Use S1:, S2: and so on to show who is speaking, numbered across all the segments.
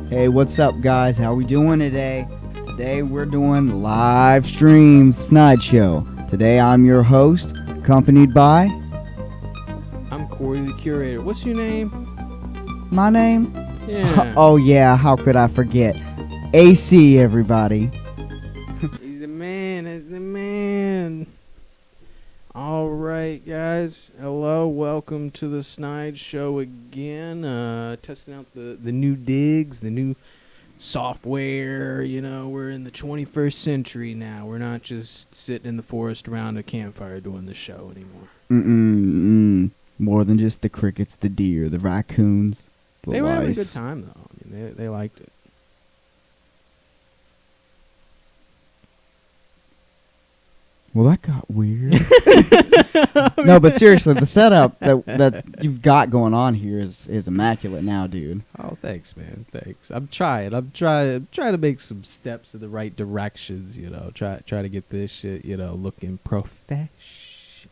S1: Hey, what's up, guys? How we doing today? Today we're doing live stream Snide Show. Today I'm your host, accompanied by...
S2: I'm Corey, the curator. What's your name?
S1: My name?
S2: Yeah.
S1: Oh yeah, how could I forget? AC, everybody.
S2: He's the man. That's the man. All right, guys. Hello. Welcome to the Snide Show again. Testing out the new digs, the new software. You know, we're in the 21st century now. We're not just sitting in the forest around a campfire doing the show anymore.
S1: More than just the crickets, the deer, the raccoons.
S2: They were having a good time, though. I mean, they liked it.
S1: Well, that got weird. No, but seriously, the setup that you've got going on here is immaculate now, dude.
S2: Oh, thanks, man. Thanks. I'm trying to make some steps in the right directions, you know. Try to get this shit, you know, looking profesh.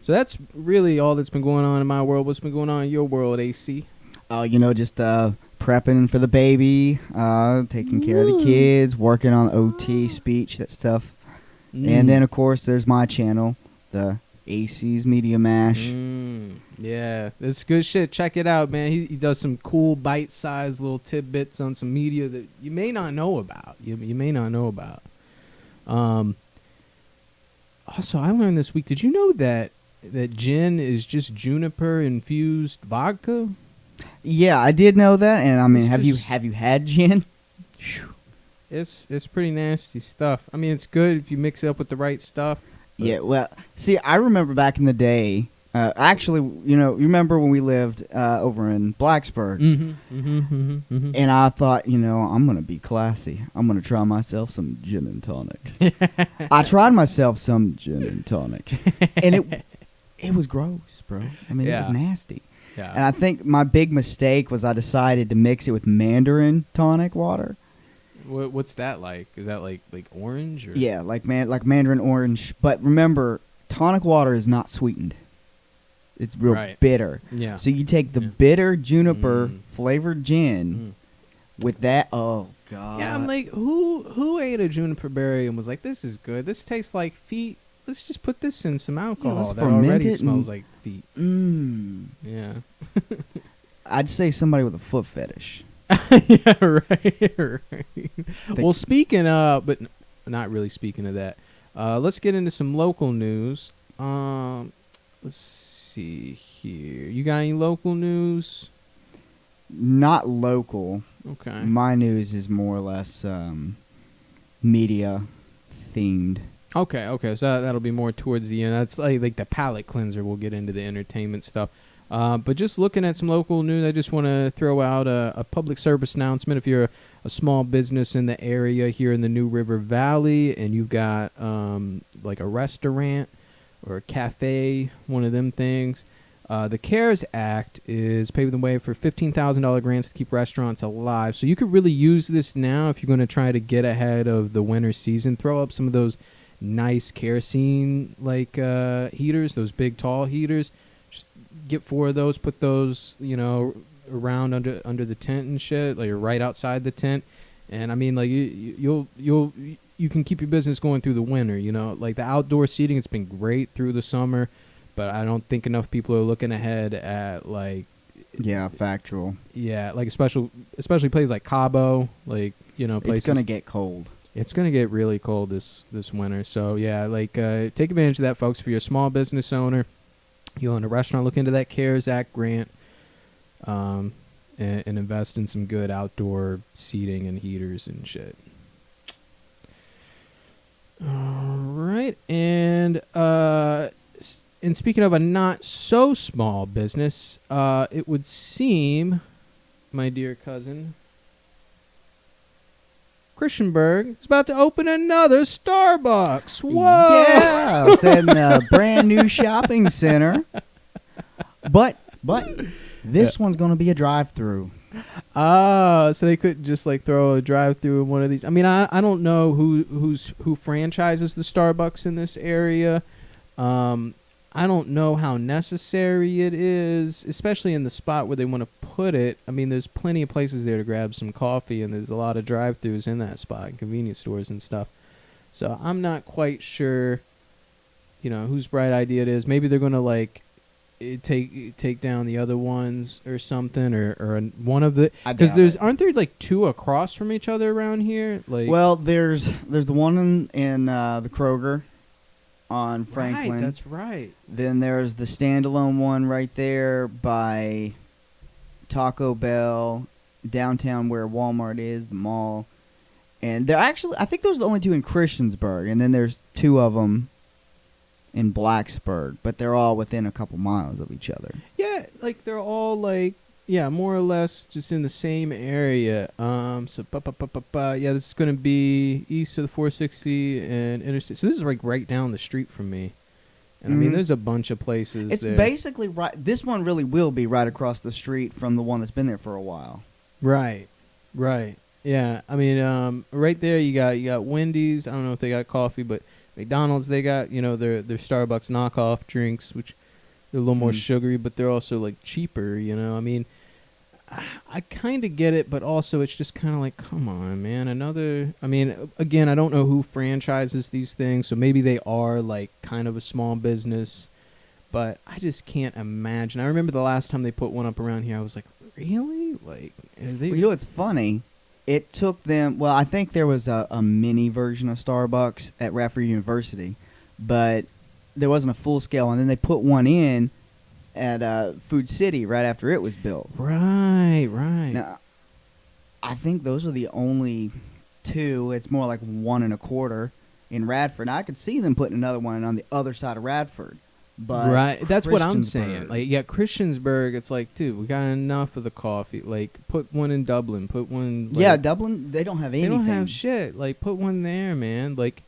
S2: So that's really all that's been going on in my world. What's been going on in your world, AC?
S1: Just prepping for the baby, taking care of the kids, working on OT, speech, that stuff. And then, of course, there's my channel, the AC's Media Mash.
S2: Yeah, it's good shit. Check it out, man. He does some cool bite-sized little tidbits on some media that you may not know about. You may not know about. Also, I learned this week, did you know that gin is just juniper-infused vodka?
S1: Yeah, I did know that. And, I mean, have you had gin?
S2: It's pretty nasty stuff. I mean, it's good if you mix it up with the right stuff.
S1: Yeah, well, see, I remember back in the day, actually, you remember when we lived over in Blacksburg? And I thought, I'm going to be classy. I'm going to try myself some gin and tonic. I tried myself some gin and tonic. And it was gross, bro. I mean, It was nasty.
S2: Yeah.
S1: And I think my big mistake was I decided to mix it with Mandarin tonic water.
S2: What's that like? Is that like orange? Or?
S1: Yeah, like Mandarin orange. But remember, tonic water is not sweetened. It's real bitter.
S2: Yeah.
S1: So you take the bitter juniper flavored gin with that. Oh god.
S2: Yeah, I'm like, who ate a juniper berry and was like, this is good. This tastes like feet. Let's just put this in some alcohol that already smells like feet. Yeah.
S1: I'd say somebody with a foot fetish.
S2: Yeah, right. Well, speaking of, but not really speaking of that, let's get into some local news. Let's see here. You got any local news?
S1: Not local.
S2: Okay.
S1: My news is more or less media themed.
S2: Okay. So that'll be more towards the end. That's like the palate cleanser. We'll get into the entertainment stuff. But just looking at some local news, I just want to throw out a public service announcement. If you're a small business in the area here in the New River Valley and you've got like a restaurant or a cafe, one of them things, the CARES Act is paving the way for $15,000 grants to keep restaurants alive. So you could really use this now if you're going to try to get ahead of the winter season. Throw up some of those nice kerosene heaters, those big tall heaters. Get 4 of those, put those, around under the tent and shit, like right outside the tent. And I mean, like you can keep your business going through the winter, like the outdoor seating. It's been great through the summer, but I don't think enough people are looking ahead at
S1: factual.
S2: Yeah, like especially places like Cabo, places.
S1: It's gonna get cold.
S2: It's gonna get really cold this winter. So yeah, take advantage of that, folks. If you're a small business owner, you own a restaurant, look into that CARES Act grant, and invest in some good outdoor seating and heaters and shit. All right, and speaking of a not so small business, it would seem, my dear cousin, Christianberg is about to open another Starbucks. Whoa!
S1: Yeah, it's in a brand new shopping center. But this one's going to be a drive-through.
S2: So they couldn't just throw a drive-through in one of these. I mean, I don't know who franchises the Starbucks in this area. I don't know how necessary it is, especially in the spot where they want to put it. I mean, there's plenty of places there to grab some coffee, and there's a lot of drive-thrus in that spot, and convenience stores and stuff. So I'm not quite sure, whose bright idea it is. Maybe they're going to take down the other ones or something, or one of the, because aren't there like two across from each other around here? Like,
S1: well, there's the one in the Kroger on Franklin.
S2: Right, that's right.
S1: Then there's the standalone one right there by Taco Bell, downtown where Walmart is, the mall. And they're actually, I think those are the only two in Christiansburg. And then there's two of them in Blacksburg, but they're all within a couple miles of each other.
S2: Yeah, like they're all more or less just in the same area. Yeah, this is going to be east of the 460 and interstate. So this is like right down the street from me. And I mean, there's a bunch of places.
S1: It's
S2: there.
S1: Basically right. This one really will be right across the street from the one that's been there for a while.
S2: Right. Yeah, I mean, right there you got Wendy's. I don't know if they got coffee, but McDonald's, they got their Starbucks knockoff drinks, which they're a little more sugary, but they're also like cheaper. I mean, I kind of get it, but also it's just kind of like, come on, man. I mean, again, I don't know who franchises these things, so maybe they are like kind of a small business, but I just can't imagine. I remember the last time they put one up around here, I was like, really? Like,
S1: it's funny. It took them, well, I think there was a mini version of Starbucks at Radford University, but there wasn't a full scale, and then they put one in at Food City right after it was built.
S2: Right.
S1: Now, I think those are the only two. It's more like 1.25 in Radford. Now, I could see them putting another one on the other side of Radford. But
S2: right, that's what I'm saying. Like, yeah, Christiansburg, it's like, dude, we got enough of the coffee. Like, put one in Dublin. Put one.
S1: Dublin, they don't have anything.
S2: They don't have shit. Like, put one there, man. Like,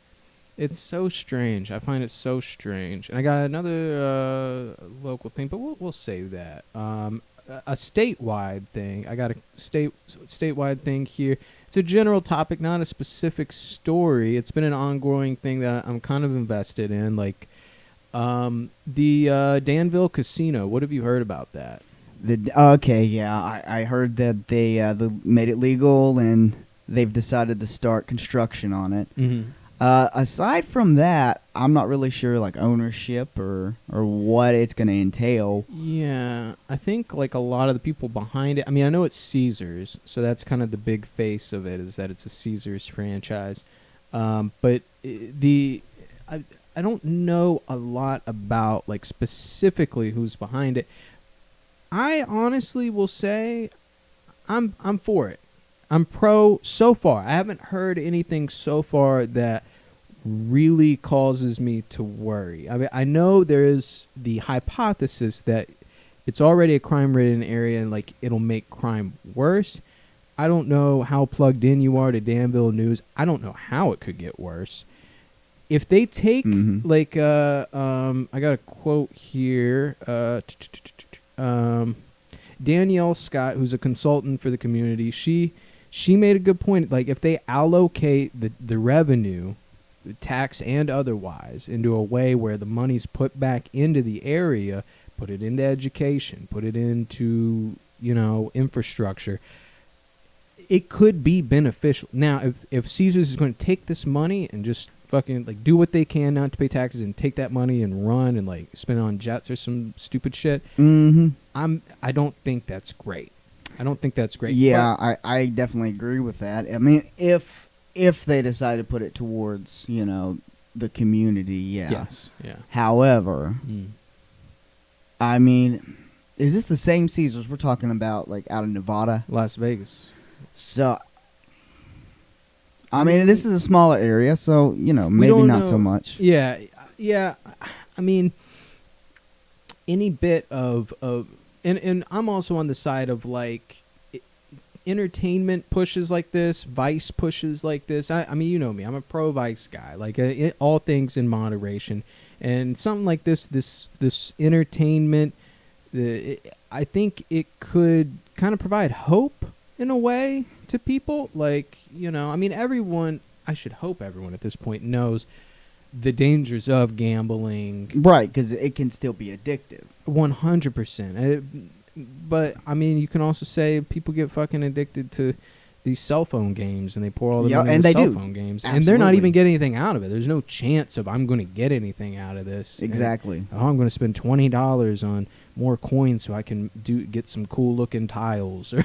S2: it's so strange. I find it so strange. And I got another local thing, but we'll save that. A statewide thing. I got a statewide thing here. It's a general topic, not a specific story. It's been an ongoing thing that I'm kind of invested in. Like, the Danville Casino. What have you heard about that?
S1: I heard that they made it legal and they've decided to start construction on it.
S2: Mm-hmm.
S1: Aside from that, I'm not really sure like ownership or what it's going to entail.
S2: Yeah, I think like a lot of the people behind it. I mean, I know it's Caesars, so that's kind of the big face of it, is that it's a Caesars franchise. But I don't know a lot about like specifically who's behind it. I honestly will say I'm for it. I'm pro so far. I haven't heard anything so far that really causes me to worry. I mean, I know there is the hypothesis that it's already a crime-ridden area and like it'll make crime worse. I don't know how plugged in you are to Danville news. I don't know how it could get worse. If they take like I got a quote here. Danielle Scott, who's a consultant for the community, she made a good point. Like, if they allocate the revenue, the tax and otherwise, into a way where the money's put back into the area, put it into education, put it into infrastructure, it could be beneficial. Now, if Caesars is going to take this money and just fucking like do what they can not to pay taxes and take that money and run and like spend it on jets or some stupid shit, I don't think that's great. Yeah,
S1: I definitely agree with that. I mean, if they decide to put it towards the community, yeah.
S2: Yes. Yeah.
S1: However, I mean, is this the same Caesars we're talking about, like out of Nevada,
S2: Las Vegas?
S1: So, I mean, this is a smaller area, so, maybe not so much.
S2: Yeah. I mean, any bit of and I'm also on the side of, like, entertainment pushes like this, Vice pushes like this. I mean, you know me. I'm a pro-Vice guy. Like, all things in moderation. And something like this entertainment, I think it could kind of provide hope in a way to people. Like, I mean, I should hope everyone at this point knows the dangers of gambling.
S1: Right, because it can still be addictive.
S2: 100%. But I mean, you can also say people get fucking addicted to these cell phone games, and they pour all the money into cell phone games,
S1: Absolutely.
S2: and they're not even getting anything out of it. There's no chance of I'm going to get anything out of this.
S1: Exactly.
S2: And, I'm going to spend $20 on more coins so I can get some cool looking tiles or,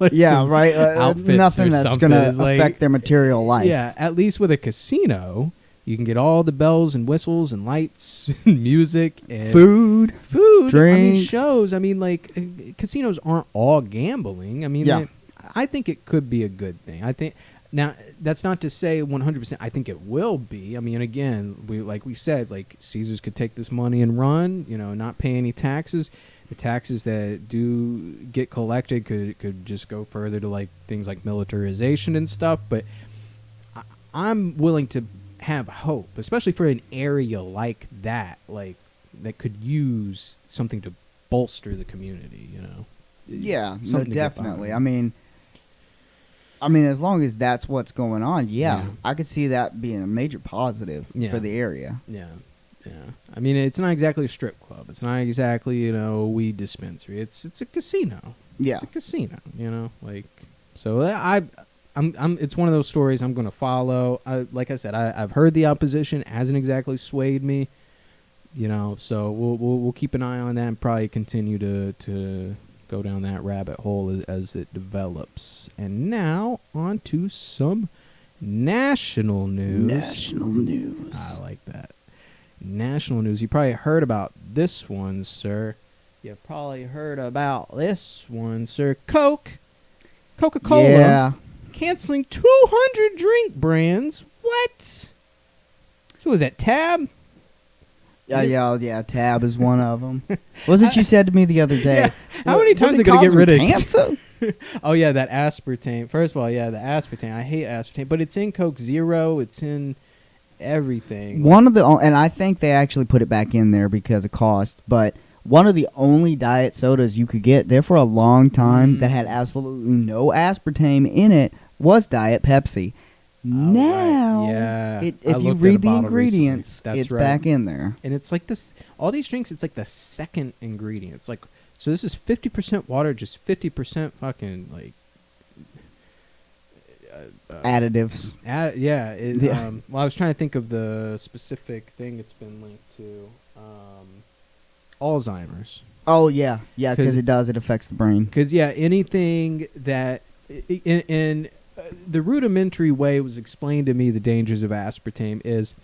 S2: like
S1: right.
S2: outfits
S1: Nothing
S2: or
S1: that's going to
S2: like,
S1: affect their material life.
S2: Yeah, at least with a casino, you can get all the bells and whistles and lights and music and
S1: food,
S2: drinks. I mean, shows. I mean, like casinos aren't all gambling. I mean, I think it could be a good thing. I think now that's not to say 100%. I think it will be. I mean, again, we said, like Caesars could take this money and run. Not pay any taxes. The taxes that do get collected could just go further to like things like militarization and stuff. But I'm willing to have hope, especially for an area like that could use something to bolster the community.
S1: Yeah, no, definitely. I mean, as long as that's what's going on, I could see that being a major positive for the area. Yeah.
S2: I mean, it's not exactly a strip club. It's not exactly, a weed dispensary. It's a casino.
S1: Yeah.
S2: It's a casino, so I'm it's one of those stories I'm going to follow. Like I said, I've heard the opposition hasn't exactly swayed me, so we'll keep an eye on that and probably continue to go down that rabbit hole as it develops. And now on to some national news.
S1: National news.
S2: I like that. National news. You probably heard about this one, sir. You probably heard about this one, sir. Coca-Cola.
S1: Yeah.
S2: Canceling 200 drink brands. What? So was that Tab?
S1: Yeah. Tab is one of them. Wasn't you said to me the other day?
S2: Yeah. How many times are they going to get rid of
S1: cancer?
S2: Oh yeah, that aspartame. First of all, the aspartame. I hate aspartame, but it's in Coke Zero. It's in everything.
S1: And I think they actually put it back in there because of cost. But one of the only diet sodas you could get there for a long time that had absolutely no aspartame in it was Diet Pepsi. Now,
S2: right.
S1: if you read the ingredients, it's back in there.
S2: And it's like this, all these drinks, it's like the second ingredient. It's like, so this is 50% water, just 50% fucking like
S1: additives.
S2: Well, I was trying to think of the specific thing it's been linked to. Alzheimer's.
S1: Oh, yeah, because it affects the brain.
S2: Because, anything that, in the rudimentary way it was explained to me, the dangers of aspartame is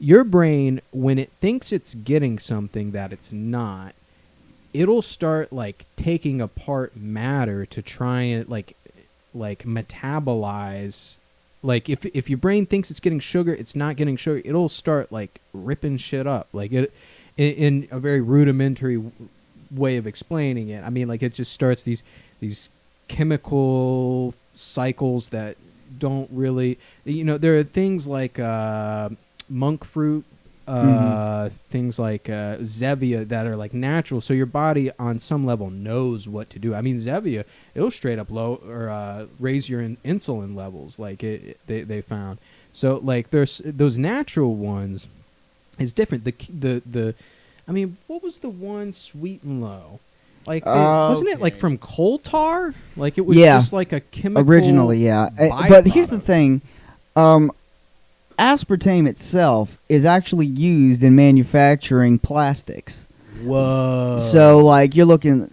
S2: your brain, when it thinks it's getting something that it's not, it'll start, like, taking apart matter to try and, like metabolize. Like, if your brain thinks it's getting sugar, it's not getting sugar, it'll start, like, ripping shit up. Like, it in a very rudimentary way of explaining it. I mean, like, it just starts these chemical cycles that don't really, there are things like monk fruit, things like Zevia that are like natural, so your body on some level knows what to do. I mean, Zevia, it'll straight up raise your insulin levels, like they found. So like there's those natural ones is different. The I mean, what was the one Sweet and Low? Like, wasn't it like from coal tar? Like it was just like a chemical.
S1: Originally, yeah. But here's the thing. Aspartame itself is actually used in manufacturing plastics.
S2: Whoa.
S1: So, like, you're looking...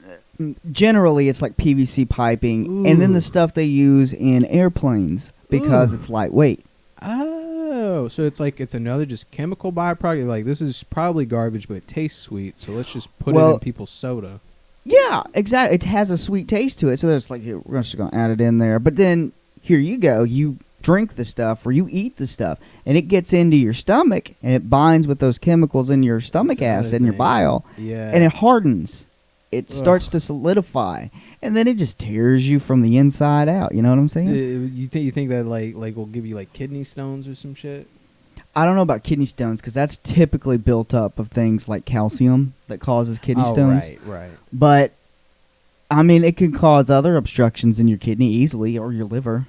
S1: Generally, it's like PVC piping. Ooh. And then the stuff they use in airplanes because it's lightweight.
S2: Oh, so it's like it's another just chemical byproduct. Like, this is probably garbage, but it tastes sweet, so let's just put it in people's soda.
S1: Yeah, exactly. It has a sweet taste to it, so it's like, we're just going to add it in there. But then, here you go. You drink the stuff or you eat the stuff, and it gets into your stomach, and it binds with those chemicals in your stomach acid and your bile, and it hardens. It starts to solidify, and then it just tears you from the inside out. You know what I'm saying?
S2: You think that like will give you like kidney stones or some shit?
S1: I don't know about kidney stones because that's typically built up of things like calcium that causes kidney stones.
S2: Right.
S1: But I mean, it can cause other obstructions in your kidney easily or your liver.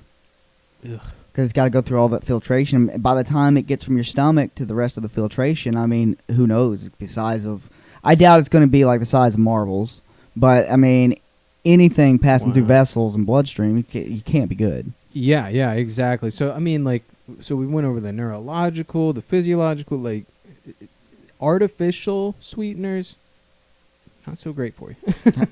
S2: Ugh.
S1: because it's got to go through all that filtration. By the time it gets from your stomach to the rest of the filtration, I mean, who knows? It's the size of. I doubt it's going to be like the size of marbles, but I mean, anything passing through vessels and bloodstream, you can't be good.
S2: Yeah, exactly. So I mean, like, so we went over the neurological, the physiological, like artificial sweeteners. Not so great for you.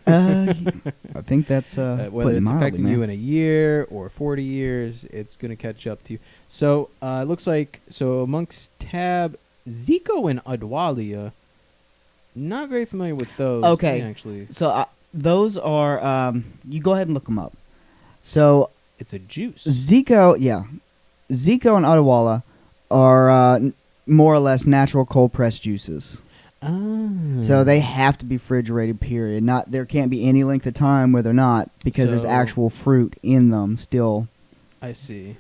S1: I think that's
S2: whether it's affecting you in a year or 40 years, it's going to catch up to you. So it looks like amongst tab Zico and Adwalia, not very familiar with those.
S1: Okay,
S2: actually.
S1: So those are you go ahead and look them up. So
S2: it's a juice.
S1: Zico and Adwala are more or less natural cold pressed juices. So they have to be refrigerated, period. There can't be any length of time where they're not, because there's actual fruit in them still.
S2: I see.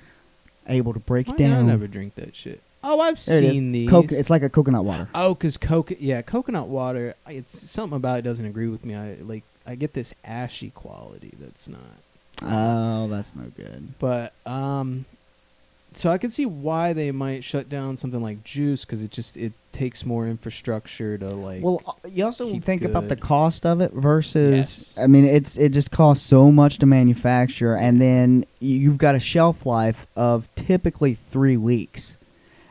S1: Able to break it down.
S2: I never drink that shit. Oh, I've seen these.
S1: It's like a coconut water.
S2: Oh, because coconut water, it's something about it doesn't agree with me. I get this ashy quality that's not.
S1: Oh, that's no good.
S2: But so I could see why they might shut down something like juice, because it takes more infrastructure to like.
S1: Well, you also think
S2: good.
S1: about the cost of it versus.
S2: Yes.
S1: I mean, it just costs so much to manufacture, and then you've got a shelf life of typically 3 weeks,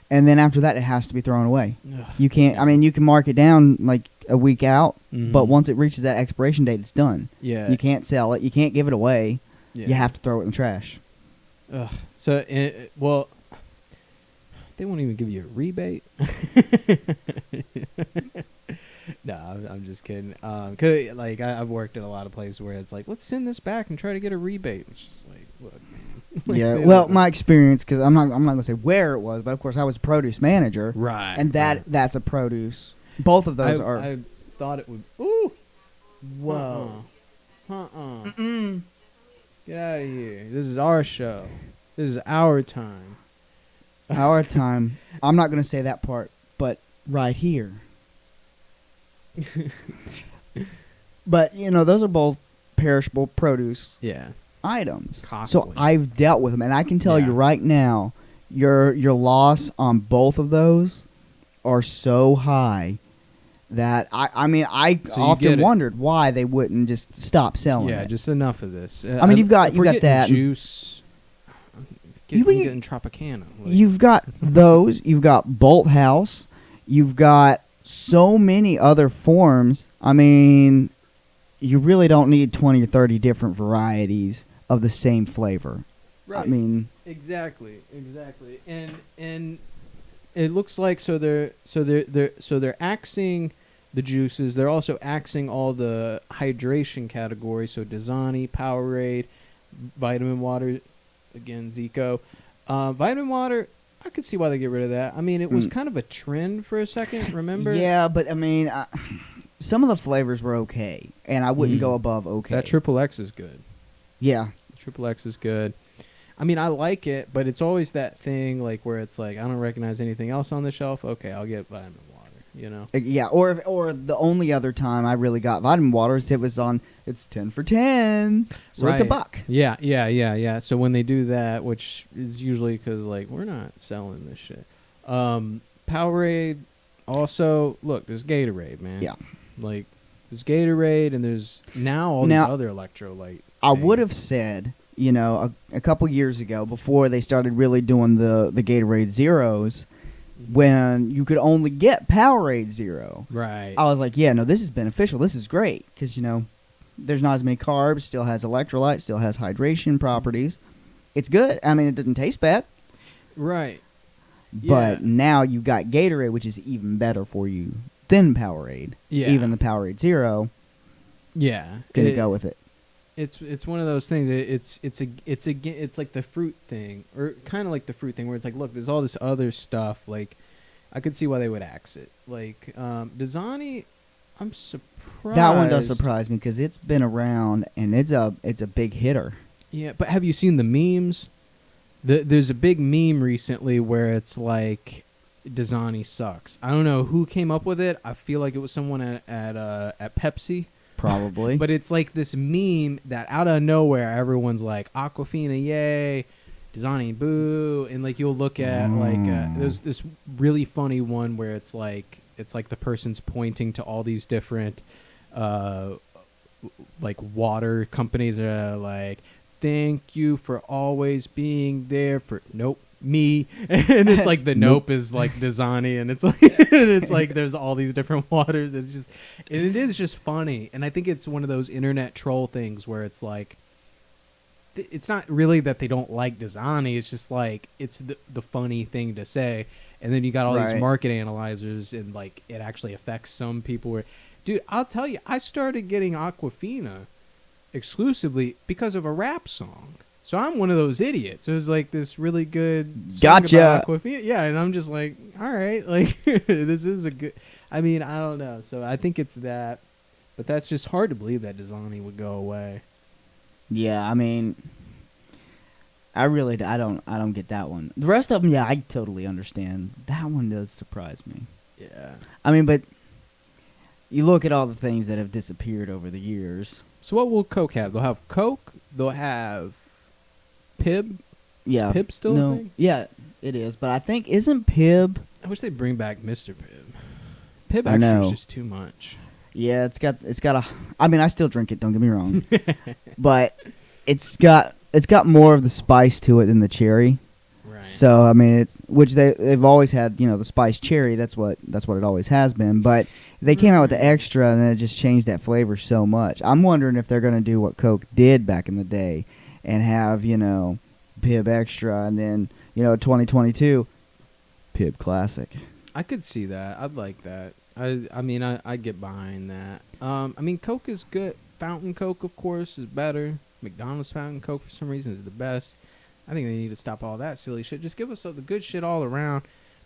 S1: and then after that it has to be thrown away.
S2: Ugh.
S1: You can't. I mean, you can mark it down like a week out,
S2: Mm-hmm.
S1: but once it reaches that expiration date, it's done.
S2: Yeah.
S1: You can't sell it. You can't give it away.
S2: Yeah.
S1: You have to throw it in the trash.
S2: Ugh. So, well, they won't even give you a rebate. No, I'm just kidding. 'Cause, like, I've worked at a lot of places where it's like, let's send this back and try to get a rebate. It's just like, look, man. Like,
S1: Yeah. Well, my experience, because I'm not gonna say where it was, but of course I was a produce manager,
S2: right?
S1: and that's a produce. Both of those are.
S2: I thought it would. Ooh.
S1: Whoa.
S2: Mm-mm. Get out of here. This is our show. This is our time.
S1: Our time. I'm not going to say that part, but right here. But, those are both perishable produce items.
S2: Costly.
S1: So I've dealt with them, and I can tell you right now, your loss on both of those are so high that I often wondered why they wouldn't just stop selling it.
S2: Yeah, just enough of this.
S1: I mean, you've got that
S2: juice. I'm getting Tropicana.
S1: You've got those. You've got Bolt House. You've got so many other forms. I mean, you really don't need 20 or 30 different varieties of the same flavor.
S2: Right.
S1: I mean,
S2: exactly, and it looks like they're axing the juices. They're also axing all the hydration categories. So Dasani, Powerade, vitamin water. Again, Zico. Vitamin water, I could see why they get rid of that. I mean, it was kind of a trend for a second, remember?
S1: Yeah, but I mean, some of the flavors were okay, and I wouldn't go above okay.
S2: That Triple X is good.
S1: Yeah.
S2: Triple X is good. I mean, I like it, but it's always that thing like where it's like, I don't recognize anything else on the shelf. Okay, I'll get vitamin water.
S1: Yeah, or the only other time I really got vitamin water is it's 10 for 10, so it's $1.
S2: Yeah. So when they do that, which is usually because like we're not selling this shit. Powerade also, look, there's Gatorade, man.
S1: Yeah,
S2: like there's Gatorade, and there's now these other electrolyte.
S1: I would have said, a couple years ago before they started really doing the Gatorade Zeros. When you could only get Powerade Zero.
S2: Right.
S1: I was like, yeah, no, this is beneficial. This is great. Because, there's not as many carbs, still has electrolytes, still has hydration properties. It's good. I mean, it doesn't taste bad.
S2: Right.
S1: But now you've got Gatorade, which is even better for you than Powerade.
S2: Yeah.
S1: Even the Powerade Zero.
S2: Yeah.
S1: Gonna go with it.
S2: It's one of those things. It's like the fruit thing, or kind of like the fruit thing, where it's like, look, there's all this other stuff. Like, I could see why they would axe it. Like, Dasani, I'm surprised.
S1: That one does surprise me because it's been around and it's a big hitter.
S2: Yeah, but have you seen the memes? There's a big meme recently where it's like, Dasani sucks. I don't know who came up with it. I feel like it was someone at Pepsi.
S1: Probably.
S2: But it's like this meme that out of nowhere, everyone's like, Aquafina, yay. Dasani, boo, and like you'll look at there's this really funny one where it's like the person's pointing to all these different like water companies are like, thank you for always being there for me, and it's like the nope is like Dasani, and it's like there's all these different waters. It's just, and it is just funny, and I think it's one of those internet troll things where it's like, it's not really that they don't like Dasani. It's just like it's the funny thing to say, and then you got all these market analyzers, and like it actually affects some people. Where, dude, I'll tell you, I started getting Aquafina exclusively because of a rap song. So I'm one of those idiots. It was like this really good song about Aquafina. Yeah, and I'm just like, all right, like this is a good. I mean, I don't know. So I think it's that, but that's just hard to believe that Dasani would go away.
S1: Yeah, I mean, I don't get that one. The rest of them, yeah, I totally understand. That one does surprise me.
S2: Yeah.
S1: I mean, but you look at all the things that have disappeared over the years.
S2: So what will Coke have? They'll have Coke. They'll have Pib.
S1: Yeah.
S2: Is Pib still a thing?
S1: Yeah, it is. But I think, isn't Pib...
S2: I wish they'd bring back Mr. Pib. Pib actually is just too much.
S1: Yeah, it's got a. I mean, I still drink it. Don't get me wrong, but it's got more of the spice to it than the cherry.
S2: Right.
S1: So I mean, which they've always had. The spice cherry. That's what it always has been. But they came out with the extra, and then it just changed that flavor so much. I'm wondering if they're gonna do what Coke did back in the day, and have Pib Extra, and then 2022 Pib Classic.
S2: I could see that. I'd like that. I mean, I get behind that. I mean, Coke is good. Fountain Coke, of course, is better. McDonald's Fountain Coke, for some reason, is the best. I think they need to stop all that silly shit. Just give us the good shit all around.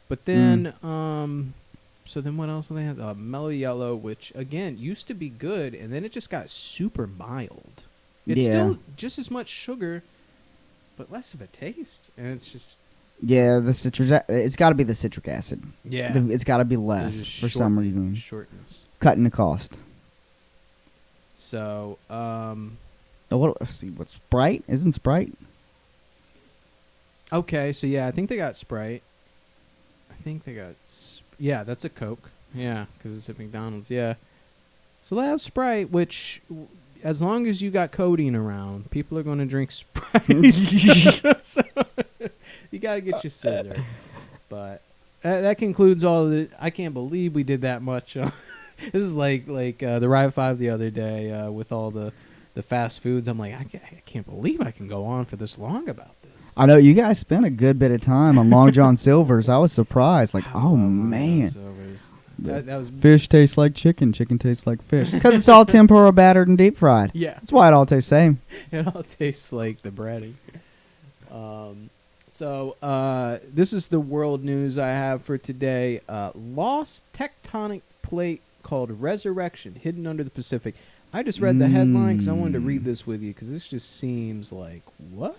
S2: But then, so then what else will they have? Mellow Yellow, which, again, used to be good, and then it just got super mild. It's still just as much sugar, but less of a taste. And it's just...
S1: Yeah, the citrus. It's got to be the citric acid.
S2: Yeah,
S1: it's got to be less for some reason.
S2: Shortness,
S1: cutting the cost.
S2: So,
S1: let's see. What's Sprite? Isn't Sprite?
S2: Okay, so yeah, I think they got Sprite. Yeah, that's a Coke. Yeah, because it's at McDonald's. Yeah, so they have Sprite, which, as long as you got codeine around, people are going to drink Sprite. So, you got to get your scissor. But that concludes all of the... I can't believe we did that much. This is like the Riot 5 the other day with all the fast foods. I'm like, I can't believe I can go on for this long about this.
S1: I know you guys spent a good bit of time on Long John Silver's. I was surprised. Like, oh, man.
S2: That was
S1: fish tastes like chicken. Chicken tastes like fish. Because it's all tempura battered and deep fried.
S2: Yeah.
S1: That's why it all tastes the same.
S2: It all tastes like the breading. So this is the world news I have for today. Lost tectonic plate called Resurrection, hidden under the Pacific. I just read the headline because I wanted to read this with you because this just seems like, what?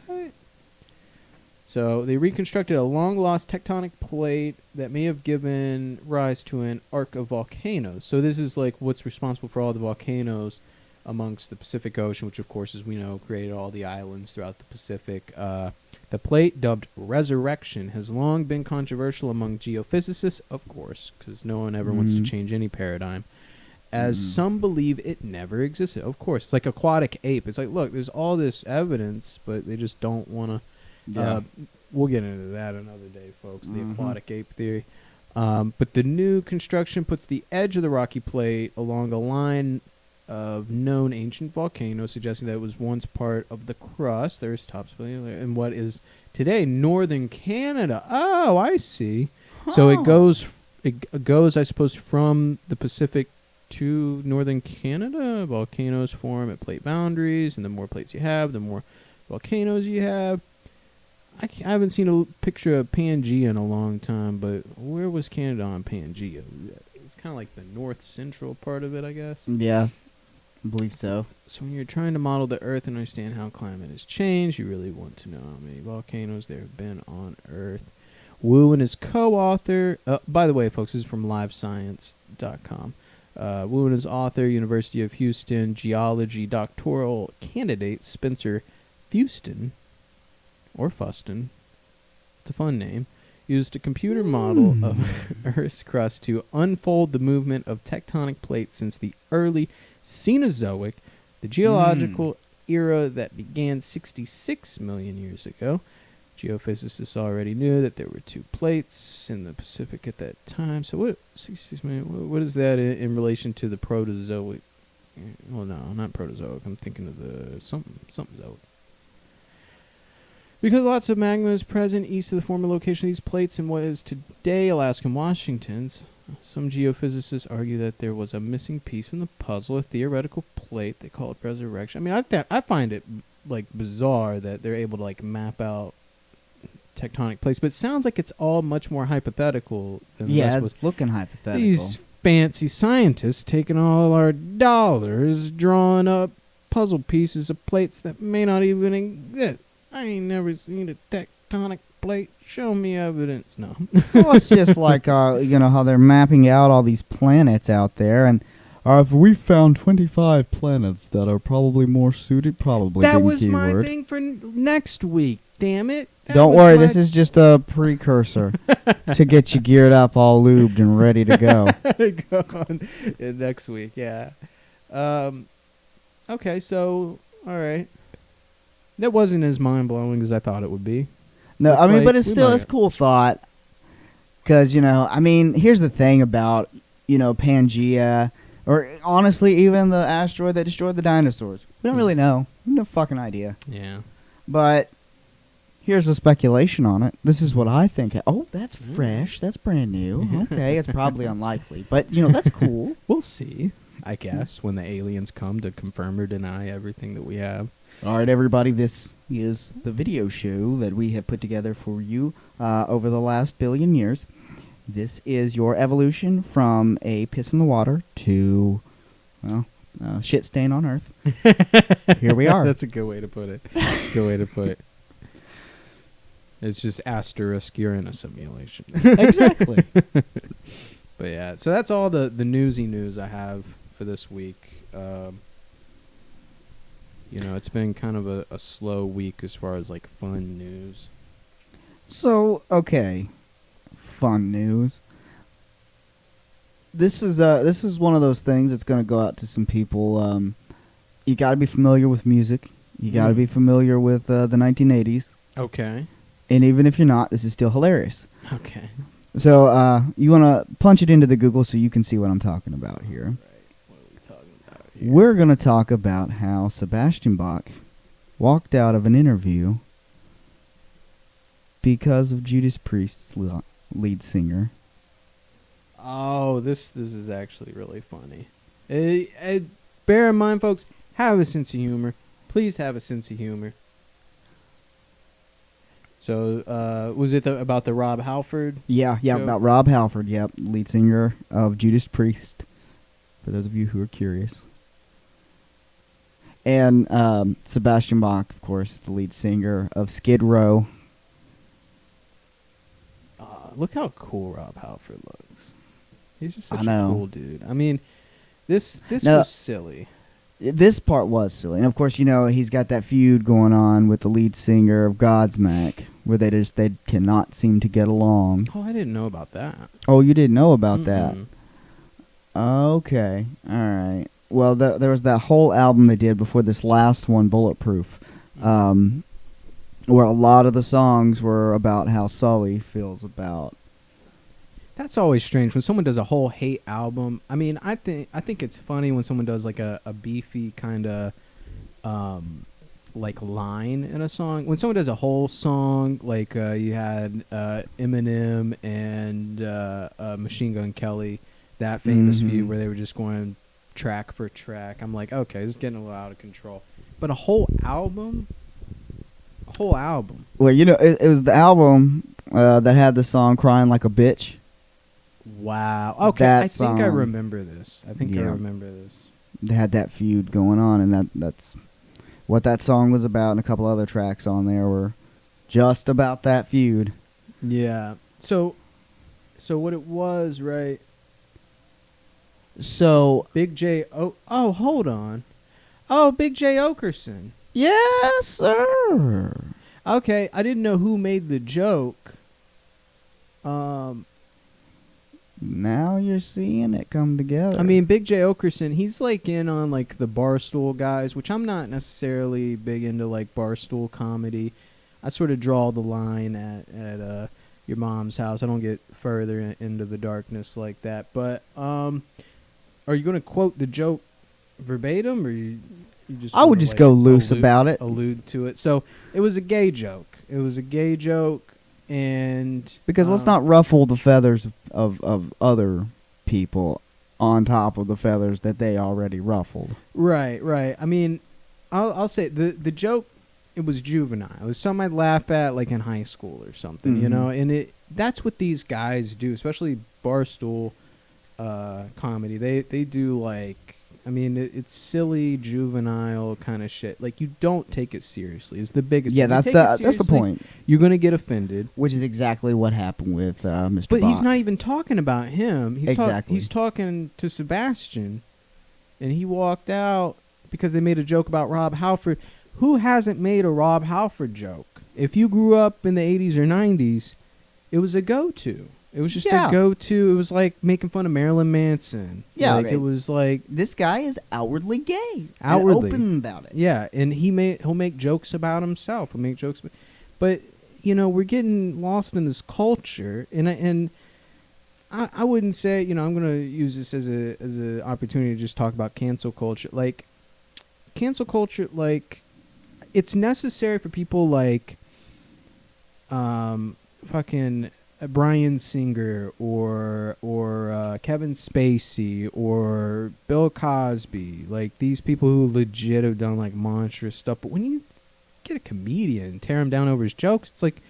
S2: So they reconstructed a long-lost tectonic plate that may have given rise to an arc of volcanoes. So this is like what's responsible for all the volcanoes amongst the Pacific Ocean, which of course, as we know, created all the islands throughout the Pacific. The plate, dubbed Resurrection, has long been controversial among geophysicists, of course, because no one ever wants to change any paradigm, as some believe it never existed. Of course, it's like aquatic ape. It's like, look, there's all this evidence, but they just don't want to. We'll get into that another day, folks, the aquatic ape theory. But the new construction puts the edge of the rocky plate along a line of known ancient volcanoes, suggesting that it was once part of the crust. There's in what is today northern Canada. Oh, I see. Huh. So it goes, I suppose, from the Pacific to northern Canada. Volcanoes form at plate boundaries, and the more plates you have, the more volcanoes you have. I haven't seen a picture of Pangea in a long time, but where was Canada on Pangea? It's kind of like the north central part of it, I guess.
S1: Yeah, I believe so.
S2: So when you're trying to model the Earth and understand how climate has changed, you really want to know how many volcanoes there have been on Earth. Wu and his co-author, by the way, folks, this is from livescience.com. Wu and his author, University of Houston geology doctoral candidate Spencer Houston. or Fuston, it's a fun name, used a computer model of Earth's crust to unfold the movement of tectonic plates since the early Cenozoic, the geological era that began 66 million years ago. Geophysicists already knew that there were two plates in the Pacific at that time. So what? 66 million. What is that in relation to the Proterozoic? Well, no, not Proterozoic. I'm thinking of the something zoic. Because lots of magma is present east of the former location of these plates in what is today Alaska and Washington's, some geophysicists argue that there was a missing piece in the puzzle, a theoretical plate. They call it resurrection. I mean, I find it like bizarre that they're able to like map out tectonic plates, but it sounds like it's all much more hypothetical than the rest
S1: it's looking hypothetical.
S2: These fancy scientists taking all our dollars, drawing up puzzle pieces of plates that may not even exist. I ain't never seen a tectonic plate. Show me evidence. No.
S1: Well, it's just like how they're mapping out all these planets out there, and we found 25 planets that are probably more suited. Probably
S2: that was
S1: keyword.
S2: My thing for next week. Damn it!
S1: Don't worry, this is just a precursor to get you geared up, all lubed and ready to go.
S2: Go on next week. Yeah. Okay. So all right. That wasn't as mind blowing as I thought it would be.
S1: No,
S2: Looks
S1: I mean,
S2: like
S1: but it's still a cool thought. Because, here's the thing about, Pangea, or honestly, even the asteroid that destroyed the dinosaurs. We don't really know. We have no fucking idea.
S2: Yeah.
S1: But here's the speculation on it. This is what I think. Oh, that's fresh. That's brand new. Okay, it's probably unlikely. But, that's cool.
S2: We'll see, I guess, when the aliens come to confirm or deny everything that we have.
S1: All right, everybody, this is the video show that we have put together for you over the last billion years. This is your evolution from a piss in the water to, shit stain on Earth. Here we are.
S2: That's a good way to put it. That's a good way to put it. It's just asterisk, you're in a simulation.
S1: Exactly.
S2: But yeah, so that's all the newsy news I have for this week. It's been kind of a slow week as far as like fun news.
S1: So, okay, fun news. This is one of those things that's going to go out to some people. You got to be familiar with music. You got to be familiar with the 1980s.
S2: Okay.
S1: And even if you're not, this is still hilarious.
S2: Okay.
S1: So, you want to punch it into the Google so you can see what I'm talking about here. We're going to talk about how Sebastian Bach walked out of an interview because of Judas Priest's lead singer.
S2: Oh, this is actually really funny. Bear in mind, folks, have a sense of humor. Please have a sense of humor. So, was it about the Rob Halford?
S1: Yeah,
S2: show?
S1: About Rob Halford, yep, lead singer of Judas Priest, for those of you who are curious. And Sebastian Bach, of course, the lead singer of Skid Row.
S2: Look how cool Rob Halford looks. He's just such a cool dude. I mean, this was silly.
S1: This part was silly. And, of course, he's got that feud going on with the lead singer of Godsmack, where they cannot seem to get along.
S2: Oh, I didn't know about that.
S1: Oh, you didn't know about that? Okay. All right. Well, there was that whole album they did before this last one, Bulletproof, where a lot of the songs were about how Sully feels about.
S2: That's always strange when someone does a whole hate album. I mean, I think it's funny when someone does like a beefy kind of like line in a song. When someone does a whole song, like you had Eminem and Machine Gun Kelly, that famous feud where they were just going track for track. I'm like, okay, this is getting a little out of control. But a whole album?
S1: Well, it was the album that had the song Crying Like a Bitch.
S2: Wow. Okay, I think I remember this. I remember this.
S1: They had that feud going on, and that's what that song was about, and a couple other tracks on there were just about that feud.
S2: Yeah. So what it was, right?
S1: So
S2: Big J. Oh, hold on. Oh, Big J. Okerson.
S1: Yes, sir.
S2: Okay, I didn't know who made the joke.
S1: Now you're seeing it come together.
S2: I mean, Big J Okerson, he's like in on like the Barstool guys, which I'm not necessarily big into like Barstool comedy. I sort of draw the line at your mom's house. I don't get further into the darkness like that. But are you going to quote the joke verbatim, or you just?
S1: I would just
S2: like
S1: go loose about it.
S2: Allude to it. So it was a gay joke. And
S1: Because let's not ruffle the feathers of other people on top of the feathers that they already ruffled.
S2: Right. I mean, I'll say the joke, it was juvenile. It was something I'd laugh at like in high school or something, you know. And that's what these guys do, especially Barstool comedy. They do like, I mean, it's silly, juvenile kind of shit. Like, you don't take it seriously. It's the biggest.
S1: Yeah, that's the point.
S2: You're gonna get offended,
S1: which is exactly what happened with Mr.
S2: But
S1: Bach.
S2: he's not even talking about him. He's talking to Sebastian, and he walked out because they made a joke about Rob Halford. Who hasn't made a Rob Halford joke? If you grew up in the 80s or 90s, it was a go-to. It was just a go-to. It was like making fun of Marilyn Manson.
S1: Yeah,
S2: like it was like,
S1: this guy is outwardly gay.
S2: Outwardly
S1: and open about it.
S2: Yeah, and he'll make jokes about himself. He'll make jokes, but you know, we're getting lost in this culture, and I wouldn't say, you know, I'm gonna use this as a opportunity to just talk about cancel culture. Like, cancel culture, like, it's necessary for people like fucking Bryan Singer or Kevin Spacey or Bill Cosby, like these people who legit have done like monstrous stuff. But when you get a comedian and tear him down over his jokes, it's like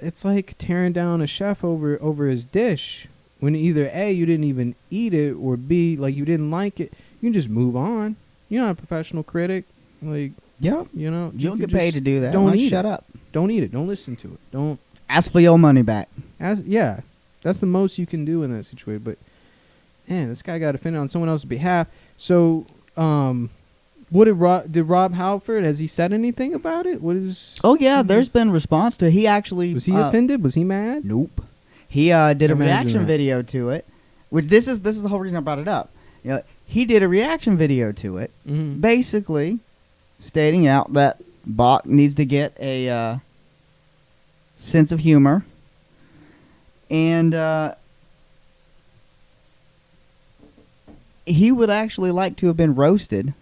S2: it's like tearing down a chef over his dish. When either A, you didn't even eat it, or B, like you didn't like it, you can just move on. You're not a professional critic, like.
S1: Yep.
S2: You know,
S1: you don't get paid to do that.
S2: Don't eat
S1: shut
S2: it.
S1: up.
S2: Don't eat it. Don't listen to it. Don't
S1: ask for your money back.
S2: Yeah, that's the most you can do in that situation. But man, this guy got offended on someone else's behalf. So, what did Rob Halford? Has he said anything about it? What is?
S1: Oh yeah, there's been response to it. He actually
S2: was he offended? Was he mad?
S1: Nope. He did a reaction video to it. Which this is the whole reason I brought it up. You know, he did a reaction video to it, basically stating out that Bach needs to get a sense of humor, and he would actually like to have been roasted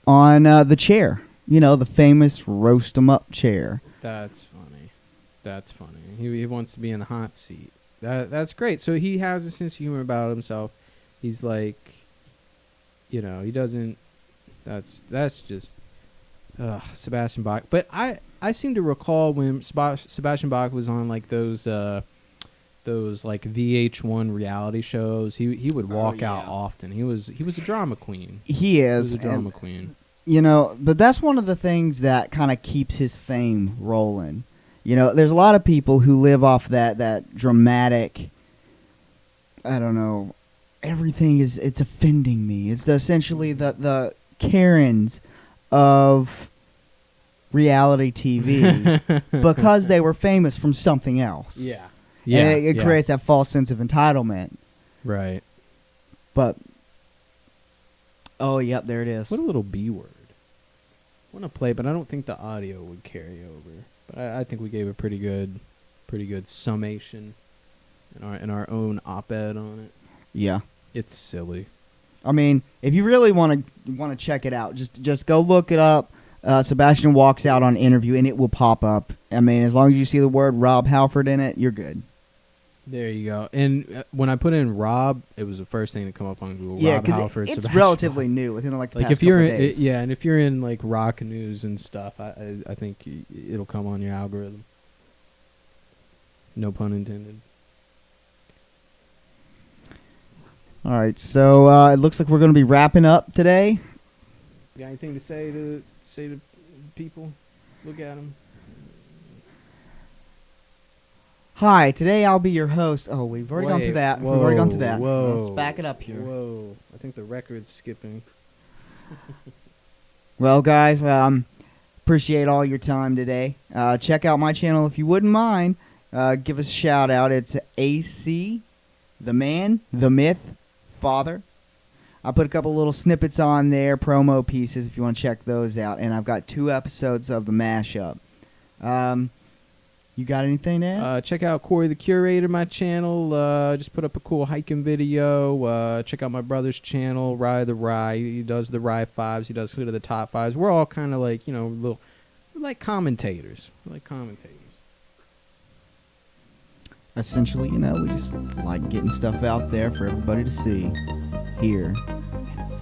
S1: on the chair. You know, the famous roast 'em up chair.
S2: That's funny. That's funny. He wants to be in the hot seat. That's great. So he has a sense of humor about himself. He's like, you know, he doesn't. That's just Sebastian Bach. But I seem to recall when Sebastian Bach was on like those like VH1 reality shows. He would walk out often. He was a drama queen.
S1: He is
S2: a drama queen.
S1: You know, but that's one of the things that kind of keeps his fame rolling. You know, there's a lot of people who live off that dramatic, I don't know, everything it's offending me. It's essentially the Karens of reality TV because they were famous from something else.
S2: Yeah.
S1: And it creates that false sense of entitlement.
S2: Right.
S1: But, oh, yep, there it is.
S2: What a little B word. I want to play, but I don't think the audio would carry over. But I think we gave a pretty good summation in our own op-ed on it.
S1: Yeah.
S2: It's silly.
S1: I mean, if you really want to check it out, just go look it up. Sebastian walks out on interview, and it will pop up. I mean, as long as you see the word Rob Halford in it, you're good.
S2: There you go. And when I put in Rob, it was the first thing to come up on Google.
S1: Yeah,
S2: because
S1: it's relatively new within like the past
S2: if you're
S1: couple days.
S2: And if you're in like rock news and stuff, I think it'll come on your algorithm. No pun intended.
S1: All right, so it looks like we're going to be wrapping up today.
S2: You got anything to say to people? Look at them.
S1: Hi, today I'll be your host. Oh, we've already gone through that.
S2: Whoa,
S1: we've already gone through that.
S2: Whoa.
S1: Let's back it up here.
S2: Whoa. I think the record's skipping.
S1: Well, guys, Appreciate all your time today. Check out my channel if you wouldn't mind. Give us a shout out. It's AC, the man, the myth, father. I put a couple little snippets on there, promo pieces if you want to check those out. And I've got 2 episodes of the mashup. You got anything to add?
S2: Check out Corey the Curator, my channel. Just put up a cool hiking video. Check out my brother's channel, Rye the Rye. He does the Rye 5s. He does sort of the top 5s. We're all kind of like, we're like commentators. We're like commentators.
S1: Essentially, we just like getting stuff out there for everybody to see, hear,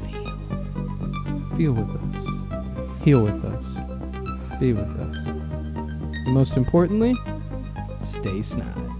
S2: and feel with us. Heal with us. Be with us. And most importantly, stay snide.